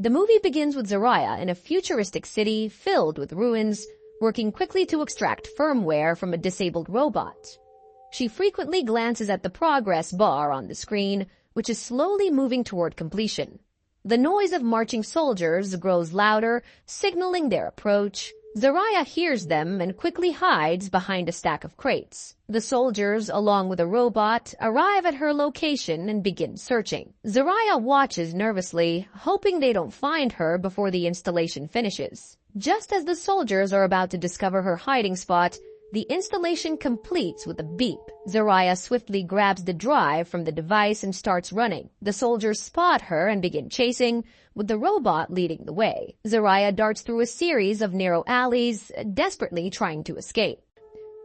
The movie begins with Zaraya in a futuristic city filled with ruins, working quickly to extract firmware from a disabled robot. She frequently glances at the progress bar on the screen, which is slowly moving toward completion. The noise of marching soldiers grows louder, signaling their approach. Zaraya hears them and quickly hides behind a stack of crates. The soldiers, along with a robot, arrive at her location and begin searching. Zaraya watches nervously, hoping they don't find her before the installation finishes. Just as the soldiers are about to discover her hiding spot, the installation completes with a beep. Zaraya swiftly grabs the drive from the device and starts running. The soldiers spot her and begin chasing, with the robot leading the way. Zaraya darts through a series of narrow alleys, desperately trying to escape.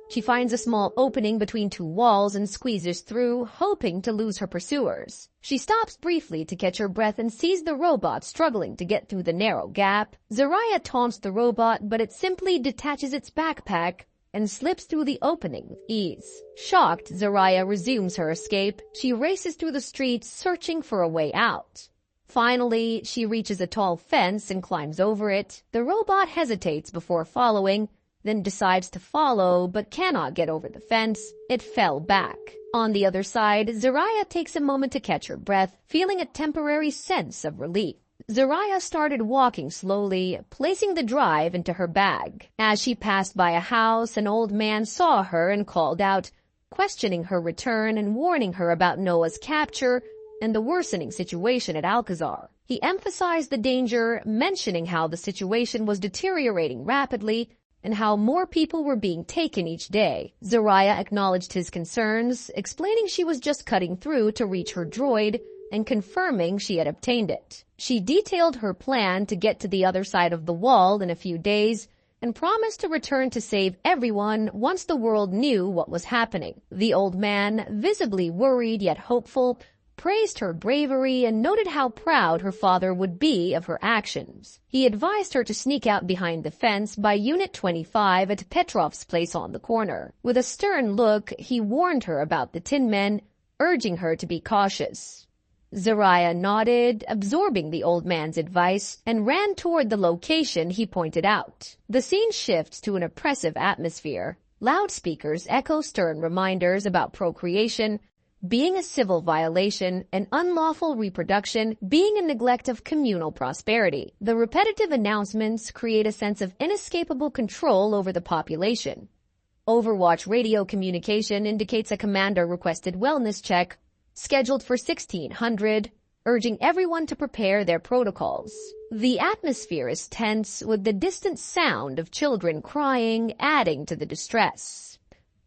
She finds a small opening between two walls and squeezes through, hoping to lose her pursuers. She stops briefly to catch her breath and sees the robot struggling to get through the narrow gap. Zaraya taunts the robot, but it simply detaches its backpack and slips through the opening with ease. Shocked, Zaraya resumes her escape. She races through the streets, searching for a way out. Finally, she reaches a tall fence and climbs over it. The robot hesitates before following, then decides to follow but cannot get over the fence. It fell back. On the other side, Zaraya takes a moment to catch her breath, feeling a temporary sense of relief. Zaraya started walking slowly, placing the drive into her bag. As she passed by a house, an old man saw her and called out, questioning her return and warning her about Noah's capture and the worsening situation at Alcazar. He emphasized the danger, mentioning how the situation was deteriorating rapidly and how more people were being taken each day. Zaraya acknowledged his concerns, explaining she was just cutting through to reach her droid and confirming she had obtained it. She detailed her plan to get to the other side of the wall in a few days and promised to return to save everyone once the world knew what was happening. The old man, visibly worried yet hopeful, praised her bravery and noted how proud her father would be of her actions. He advised her to sneak out behind the fence by Unit 25 at Petrov's place on the corner. With a stern look, he warned her about the Tin Men, urging her to be cautious. Zaraya nodded, absorbing the old man's advice, and ran toward the location he pointed out. The scene shifts to an oppressive atmosphere. Loudspeakers echo stern reminders about procreation being a civil violation and unlawful reproduction being a neglect of communal prosperity. The repetitive announcements create a sense of inescapable control over the population. Overwatch radio communication indicates a commander-requested wellness check scheduled for 1600, urging everyone to prepare their protocols. The atmosphere is tense, with the distant sound of children crying adding to the distress.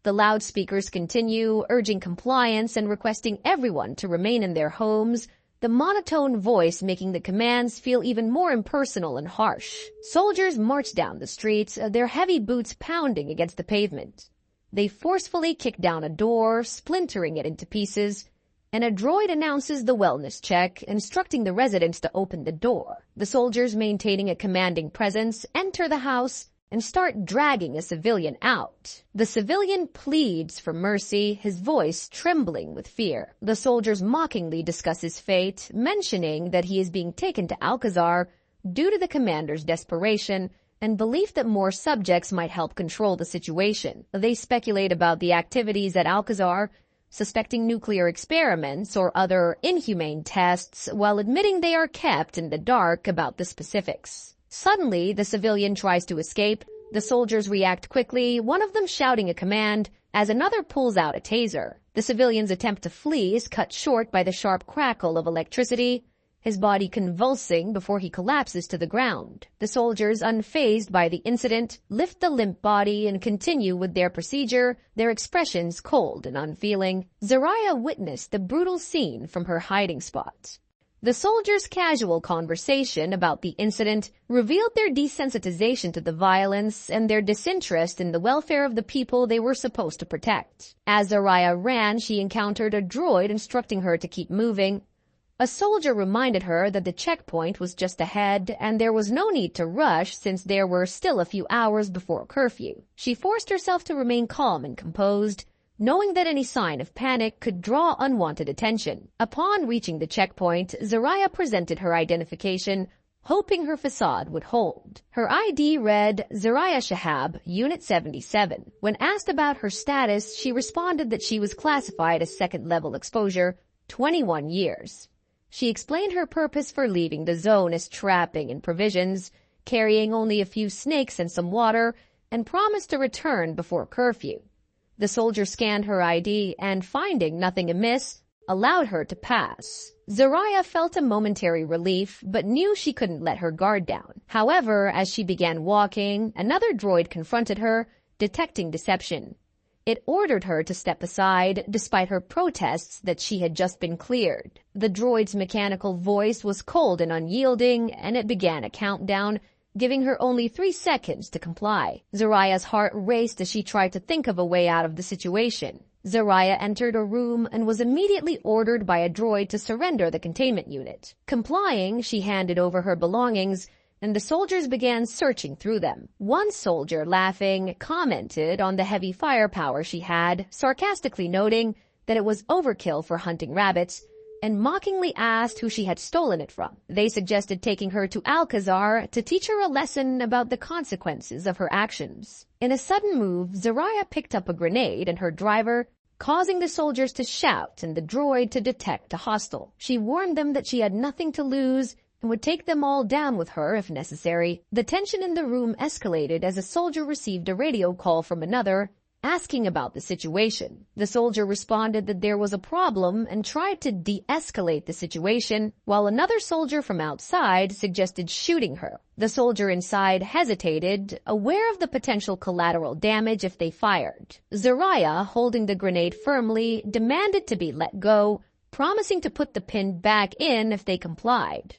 The loudspeakers continue, urging compliance and requesting everyone to remain in their homes, the monotone voice making the commands feel even more impersonal and harsh. Soldiers march down the streets, their heavy boots pounding against the pavement. They forcefully kick down a door, splintering it into pieces, and a droid announces the wellness check, instructing the residents to open the door. The soldiers, maintaining a commanding presence, enter the house and start dragging a civilian out. The civilian pleads for mercy, his voice trembling with fear. The soldiers mockingly discuss his fate, mentioning that he is being taken to Alcazar due to the commander's desperation and belief that more subjects might help control the situation. They speculate about the activities at Alcazar, suspecting nuclear experiments or other inhumane tests, while admitting they are kept in the dark about the specifics. Suddenly, the civilian tries to escape. The soldiers react quickly, one of them shouting a command, as another pulls out a taser. The civilian's attempt to flee is cut short by the sharp crackle of electricity, his body convulsing before he collapses to the ground. The soldiers, unfazed by the incident, lift the limp body and continue with their procedure, their expressions cold and unfeeling. Zaraya witnessed the brutal scene from her hiding spot. The soldiers' casual conversation about the incident revealed their desensitization to the violence and their disinterest in the welfare of the people they were supposed to protect. As Zaraya ran, she encountered a droid instructing her to keep moving. A soldier reminded her that the checkpoint was just ahead and there was no need to rush since there were still a few hours before curfew. She forced herself to remain calm and composed, knowing that any sign of panic could draw unwanted attention. Upon reaching the checkpoint, Zaraya presented her identification, hoping her facade would hold. Her ID read Zaraya Shahab, Unit 77. When asked about her status, she responded that she was classified as second-level exposure, 21 years. She explained her purpose for leaving the zone as trapping and provisions, carrying only a few snakes and some water, and promised to return before curfew. The soldier scanned her ID and, finding nothing amiss, allowed her to pass. Zaraya felt a momentary relief, but knew she couldn't let her guard down. However, as she began walking, another droid confronted her, detecting deception. It ordered her to step aside, despite her protests that she had just been cleared. The droid's mechanical voice was cold and unyielding, and it began a countdown, giving her only 3 seconds to comply. Zaraya's heart raced as she tried to think of a way out of the situation. Zaraya entered a room and was immediately ordered by a droid to surrender the containment unit. Complying, she handed over her belongings, and the soldiers began searching through them. One soldier, laughing, commented on the heavy firepower she had, sarcastically noting that it was overkill for hunting rabbits, and mockingly asked who she had stolen it from. They suggested taking her to Alcazar to teach her a lesson about the consequences of her actions. In a sudden move, Zaraya picked up a grenade and her driver, causing the soldiers to shout and the droid to detect a hostile. She warned them that she had nothing to lose and would take them all down with her if necessary. The tension in the room escalated as a soldier received a radio call from another, asking about the situation. The soldier responded that there was a problem and tried to de-escalate the situation, while another soldier from outside suggested shooting her. The soldier inside hesitated, aware of the potential collateral damage if they fired. Zaraya, holding the grenade firmly, demanded to be let go, promising to put the pin back in if they complied.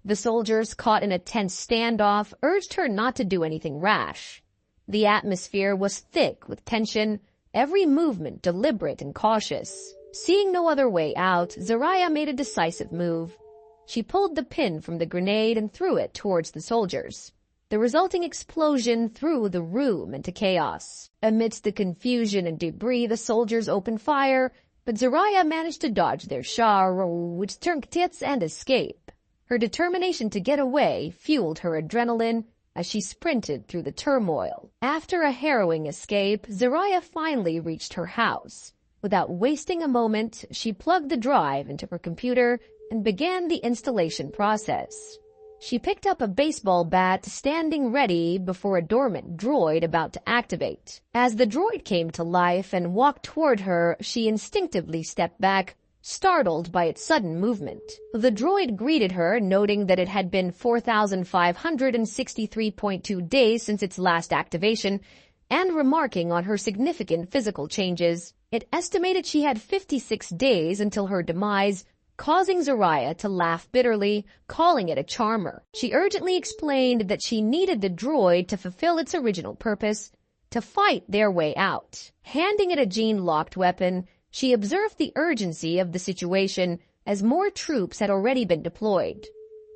The soldiers, caught in a tense standoff, urged her not to do anything rash. The atmosphere was thick with tension, every movement deliberate and cautious. Seeing no other way out, Zaraya made a decisive move. She pulled the pin from the grenade and threw it towards the soldiers. The resulting explosion threw the room into chaos. Amidst the confusion and debris, the soldiers opened fire, but Zaraya managed to dodge their which turned and escape. Her determination to get away fueled her adrenaline as she sprinted through the turmoil. After a harrowing escape, Zaraya finally reached her house. Without wasting a moment, she plugged the drive into her computer and began the installation process. She picked up a baseball bat, standing ready before a dormant droid about to activate. As the droid came to life and walked toward her, she instinctively stepped back, startled by its sudden movement. The droid greeted her, noting that it had been 4,563.2 days since its last activation, and remarking on her significant physical changes. It estimated she had 56 days until her demise, causing Zaraya to laugh bitterly, calling it a charmer. She urgently explained that she needed the droid to fulfill its original purpose, to fight their way out. Handing it a gene-locked weapon, she observed the urgency of the situation as more troops had already been deployed.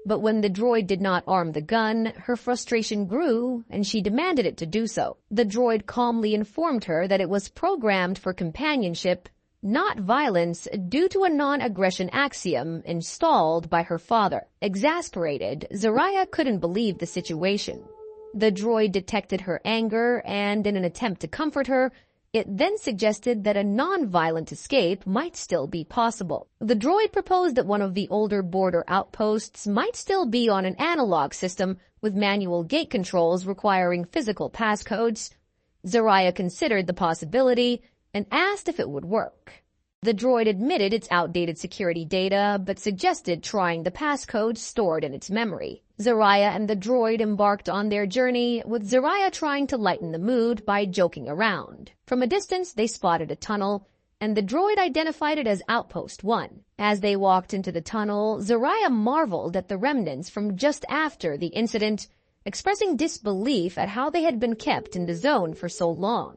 But when the droid did not arm the gun, her frustration grew and she demanded it to do so. The droid calmly informed her that it was programmed for companionship, not violence, due to a non-aggression axiom installed by her father. Exasperated, Zaraya couldn't believe the situation. The droid detected her anger and, in an attempt to comfort her, it then suggested that a non-violent escape might still be possible. The droid proposed that one of the older border outposts might still be on an analog system with manual gate controls requiring physical passcodes. Zaraya considered the possibility and asked if it would work. The droid admitted its outdated security data, but suggested trying the passcodes stored in its memory. Zaraya and the droid embarked on their journey, with Zaraya trying to lighten the mood by joking around. From a distance, they spotted a tunnel, and the droid identified it as Outpost 1. As they walked into the tunnel, Zaraya marveled at the remnants from just after the incident, expressing disbelief at how they had been kept in the zone for so long.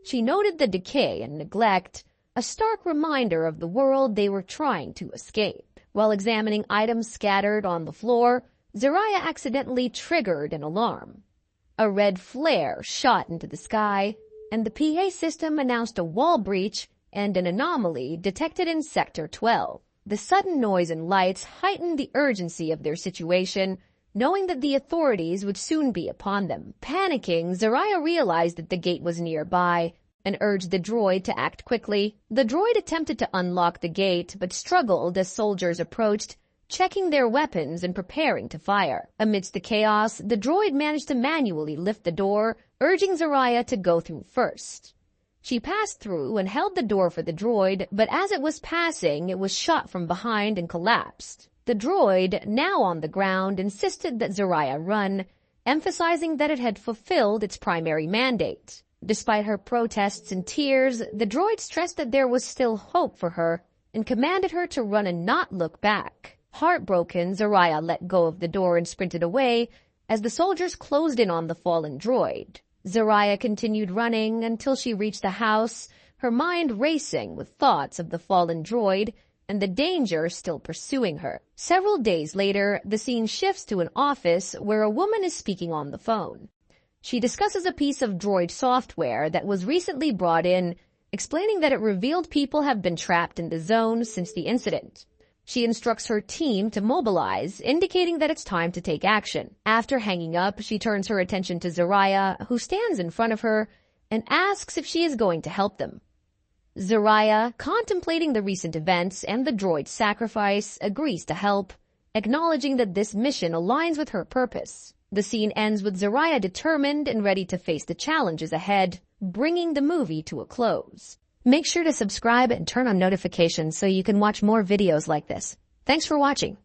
She noted the decay and neglect, a stark reminder of the world they were trying to escape. While examining items scattered on the floor, Zaraya accidentally triggered an alarm. A red flare shot into the sky, and the PA system announced a wall breach and an anomaly detected in Sector 12. The sudden noise and lights heightened the urgency of their situation, knowing that the authorities would soon be upon them. Panicking, Zaraya realized that the gate was nearby and urged the droid to act quickly. The droid attempted to unlock the gate, but struggled as soldiers approached, checking their weapons and preparing to fire. Amidst the chaos, the droid managed to manually lift the door, urging Zaraya to go through first. She passed through and held the door for the droid, but as it was passing, it was shot from behind and collapsed. The droid, now on the ground, insisted that Zaraya run, emphasizing that it had fulfilled its primary mandate. Despite her protests and tears, the droid stressed that there was still hope for her and commanded her to run and not look back. Heartbroken, Zaraya let go of the door and sprinted away as the soldiers closed in on the fallen droid. Zaraya continued running until she reached the house, her mind racing with thoughts of the fallen droid and the danger still pursuing her. Several days later, the scene shifts to an office where a woman is speaking on the phone. She discusses a piece of droid software that was recently brought in, explaining that it revealed people have been trapped in the zone since the incident. She instructs her team to mobilize, indicating that it's time to take action. After hanging up, she turns her attention to Zaraya, who stands in front of her, and asks if she is going to help them. Zaraya, contemplating the recent events and the droid's sacrifice, agrees to help, acknowledging that this mission aligns with her purpose. The scene ends with Zaraya determined and ready to face the challenges ahead, bringing the movie to a close. Make sure to subscribe and turn on notifications so you can watch more videos like this. Thanks for watching.